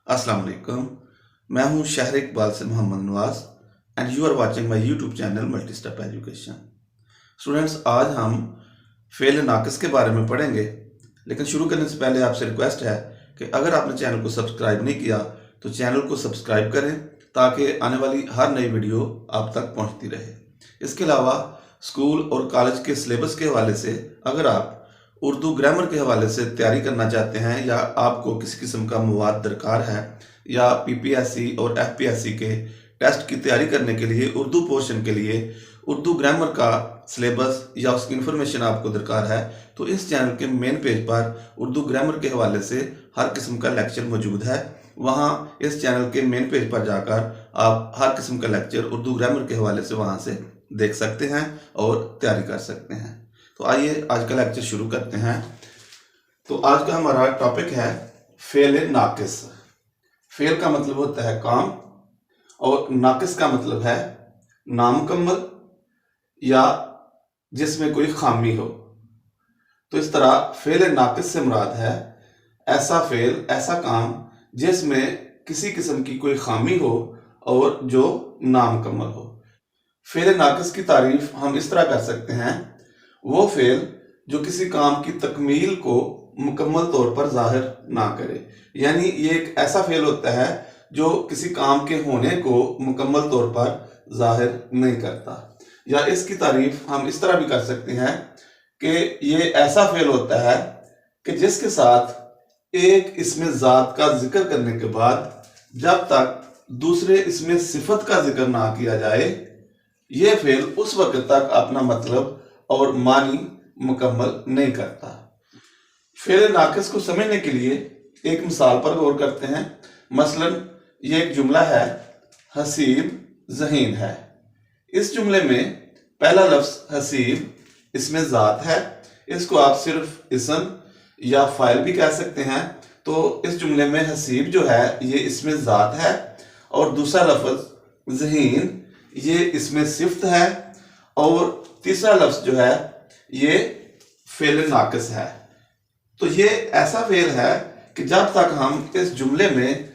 अस्सलाम वालेकुम। मैं हूं शहर इकबाल से Mohammad Nawaz and you are watching my YouTube channel multi step education. Students, आज हम फेल नाकिस के बारे में पढ़ेंगे, लेकिन शुरू करने से पहले आपसे रिक्वेस्ट है कि अगर आपने चैनल को सब्सक्राइब नहीं किया तो चैनल को सब्सक्राइब करें ताकि आने वाली हर नई वीडियो आप तक पहुंचती रहे। इसके अलावा स्कूल और कॉलेज के सिलेबस के हवाले से अगर आप उर्दू ग्रामर के हवाले से तैयारी करना चाहते हैं या आपको किसी किस्म का मवाद दरकार है या पीपीएससी और एफपीएससी के टेस्ट की तैयारी करने के लिए उर्दू पोर्शन के लिए उर्दू ग्रामर का सिलेबस या उसकी इन्फॉर्मेशन आपको दरकार है, तो इस चैनल के मेन पेज पर उर्दू ग्रामर के हवाले से हर किस्म का लेक्चर मौजूद है। वहाँ इस चैनल के मेन पेज पर जाकर आप हर किस्म का लेक्चर उर्दू ग्रामर के हवाले से वहाँ से देख सकते हैं और तैयारी कर सकते हैं। तो आइए आज का लेक्चर शुरू करते हैं। तो आज का हमारा टॉपिक है फेल नाकिस। फेल का मतलब होता है काम और नाकिस का मतलब है नामुकम्मल या जिसमें कोई खामी हो। तो इस तरह फेल नाकिस से मुराद है ऐसा फेल, ऐसा काम जिसमें किसी किस्म की कोई खामी हो और जो नामुकम्मल हो। फेल नाकिस की तारीफ हम इस तरह कर सकते हैं, वो फेल जो किसी काम की तकमील को मुकम्मल तौर पर जाहिर ना करे। यानी ये एक ऐसा फेल होता है जो किसी काम के होने को मुकम्मल तौर पर जाहिर नहीं करता। या इसकी तारीफ हम इस तरह भी कर सकते हैं कि ये ऐसा फेल होता है कि जिसके साथ एक इसमें ज़ात का जिक्र करने के बाद जब तक दूसरे इसमें सिफत का जिक्र ना किया जाए, ये फेल उस वक्त तक अपना मतलब और मानी मुकम्मल नहीं करता। फेल नाकिस को समझने के लिए एक मिसाल पर गौर करते हैं। मसलन ये एक जुमला है, हसीब ज़हीन है। इस जुमले में पहला लफ्ज हसीब, इसमें ज़ात है, इसको आप सिर्फ इसम या फाइल भी कह सकते हैं। तो इस जुमले में हसीब जो है ये इसमें ज़ात है और दूसरा लफ्ज ज़हीन ये इसमें सिफ्त है और तीसरा लफ्ज जो है ये फेल नाकिस है। तो ये ऐसा फेल है कि जब तक हम इस जुमले में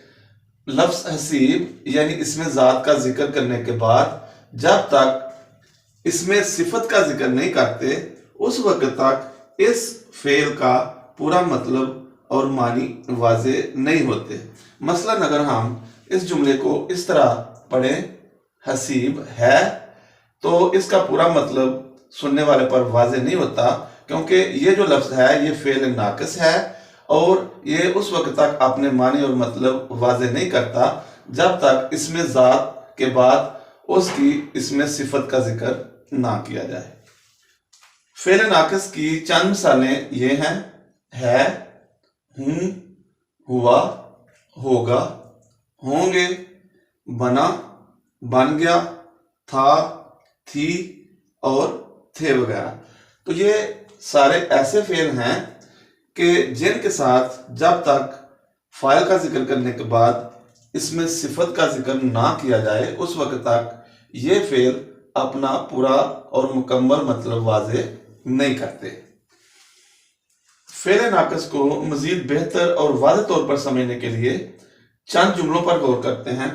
लफ्ज हसीब यानी इसमें ज़ात का जिक्र करने के बाद जब तक इसमें सिफत का जिक्र नहीं करते, उस वक्त तक इस फेल का पूरा मतलब और मानी वाजे नहीं होते। मसलन अगर हम इस जुमले को इस तरह पढ़ें, हसीब है, तो इसका पूरा मतलब सुनने वाले पर वाजे नहीं होता, क्योंकि ये जो लफ्ज है ये फेल नाकिस है और ये उस वक्त तक अपने मानी और मतलब वाजे नहीं करता जब तक इसमें ज़ात के बाद उसकी इसमें सिफत का जिक्र ना किया जाए। फेल नाकिस की चंद मिसालें ये हैं, है, हूं, हुआ, होगा, होंगे, बना, बन गया, था, थी और थे वगैरह। तो ये सारे ऐसे फेल हैं कि जिनके साथ जब तक फाइल का जिक्र करने के बाद इसमें सिफत का जिक्र ना किया जाए, उस वक्त तक ये फेल अपना पूरा और मुकम्मल मतलब वाजे नहीं करते। फेल नाकिस को मजीद बेहतर और वाज़ेह तौर पर समझने के लिए चंद जुमलों पर गौर करते हैं।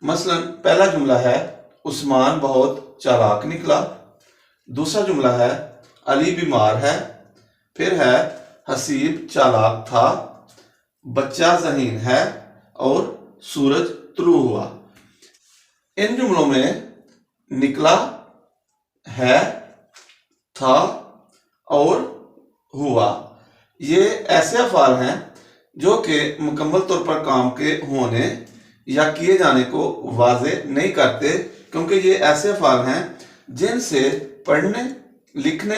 मसलन पहला जुमला है, उस्मान बहुत चालाक निकला। दूसरा जुमला है, अली बीमार है। फिर है, हसीब चालाक था, बच्चा ज़हीन है और सूरज तुलू हुआ। इन जुमलों में निकला, है, था और हुआ ये ऐसे अफ़ाल हैं जो कि मुकम्मल तौर पर काम के होने या किए जाने को वाज़े नहीं करते, क्योंकि ये ऐसे अफ़ाल हैं जिनसे पढ़ने, लिखने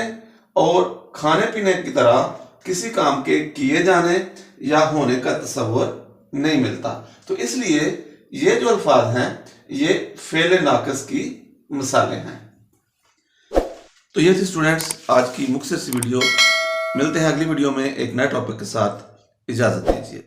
और खाने पीने की तरह किसी काम के किए जाने या होने का तसव्वुर नहीं मिलता। तो इसलिए ये जो अल्फाज हैं ये फेल नाकिस की मिसालें हैं। तो ये थी स्टूडेंट्स आज की मुख्तसर सी वीडियो। मिलते हैं अगली वीडियो में एक नए टॉपिक के साथ। इजाज़त दीजिए।